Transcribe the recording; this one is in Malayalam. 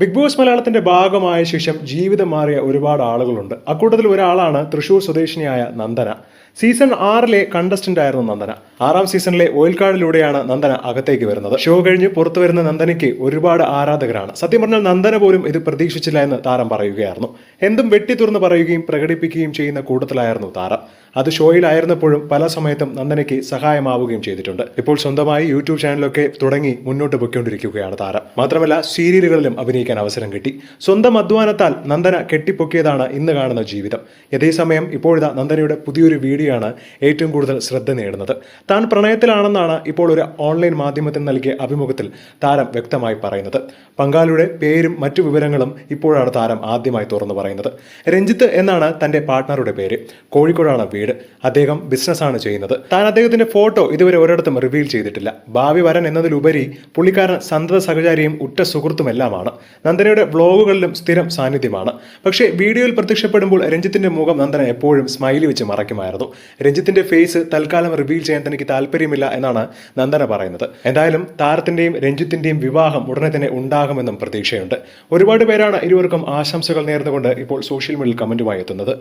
ബിഗ് ബോസ് മലയാളത്തിന്റെ ഭാഗമായ ശേഷം ജീവിതം മാറിയ ഒരുപാട് ആളുകളുണ്ട്. അക്കൂട്ടത്തിൽ ഒരാളാണ് തൃശൂർ സ്വദേശിനിയായ നന്ദന. സീസൺ 6 കണ്ടസ്റ്റന്റ് ആയിരുന്നു നന്ദന. 6 സീസണിലെ ഓയിൽ കാർഡിലൂടെയാണ് നന്ദന അകത്തേക്ക് വരുന്നത്. ഷോ കഴിഞ്ഞ് പുറത്തു വരുന്ന നന്ദനയ്ക്ക് ഒരുപാട് ആരാധകരാണ്. സത്യം പറഞ്ഞാൽ നന്ദന പോലും ഇത് പ്രതീക്ഷിച്ചില്ല എന്ന് താരം പറയുകയായിരുന്നു. എന്തും വെട്ടി തുറന്ന് പറയുകയും പ്രകടിപ്പിക്കുകയും ചെയ്യുന്ന കൂട്ടത്തിലായിരുന്നു താരം. അത് ഷോയിലായിരുന്നപ്പോഴും പല സമയത്തും നന്ദനയ്ക്ക് സഹായമാവുകയും ചെയ്തിട്ടുണ്ട്. ഇപ്പോൾ സ്വന്തമായി യൂട്യൂബ് ചാനലൊക്കെ തുടങ്ങി മുന്നോട്ട് പൊയ്ക്കൊണ്ടിരിക്കുകയാണ് താരം. മാത്രമല്ല സീരിയലുകളിലും അഭിനയിക്കാൻ അവസരം കിട്ടി. സ്വന്തം അധ്വാനത്താൽ നന്ദന കെട്ടിപ്പൊക്കിയതാണ് ഇന്ന് കാണുന്ന ജീവിതം. അതേസമയം ഇപ്പോഴിതാ നന്ദനയുടെ പുതിയൊരു വീഡിയോ ആണ് ഏറ്റവും കൂടുതൽ ശ്രദ്ധ നേടുന്നത്. താൻ പ്രണയത്തിലാണെന്നാണ് ഇപ്പോൾ ഒരു ഓൺലൈൻ മാധ്യമത്തിന് നൽകിയ അഭിമുഖത്തിൽ താരം വ്യക്തമായി പറയുന്നത്. പങ്കാളിയുടെ പേരും മറ്റു വിവരങ്ങളും ഇപ്പോഴാണ് താരം ആദ്യമായി തുറന്നു പറയുന്നത്. രഞ്ജിത്ത് എന്നാണ് തന്റെ പാർട്ട്ണറുടെ പേര്. കോഴിക്കോടാണ് വീട്. അദ്ദേഹം ബിസിനസ്സാണ് ചെയ്യുന്നത്. താൻ അദ്ദേഹത്തിന്റെ ഫോട്ടോ ഇതുവരെ ഒരിടത്തും റിവീൽ ചെയ്തിട്ടില്ല. ഭാവി വരൻ എന്നതിലുപരി പുള്ളിക്കാരൻ സന്തത സഹചാരിയും ഉറ്റ സുഹൃത്തുമെല്ലാമാണ്. നന്ദനയുടെ വ്ളോഗുകളിലും സ്ഥിരം സാന്നിധ്യമാണ്. പക്ഷേ വീഡിയോയിൽ പ്രത്യക്ഷപ്പെടുമ്പോൾ രഞ്ജിത്തിന്റെ മുഖം നന്ദന എപ്പോഴും സ്മൈലി വെച്ച് മറയ്ക്കുമായിരുന്നു. രഞ്ജിത്തിന്റെ ഫേസ് തൽക്കാലം റിവീൽ ചെയ്യാൻ തനിക്ക് താല്പര്യമില്ല എന്നാണ് നന്ദന പറയുന്നത്. എന്തായാലും താരത്തിന്റെയും രഞ്ജിത്തിന്റെയും വിവാഹം ഉടനെ തന്നെ ഉണ്ടാകുമെന്നും പ്രതീക്ഷയുണ്ട്. ഒരുപാട് പേരാണ് ഇരുവർക്കും ആശംസകൾ നേർന്നുകൊണ്ട് ഇപ്പോൾ സോഷ്യൽ മീഡിയയിൽ കമന്റുമായി എത്തുന്നത്.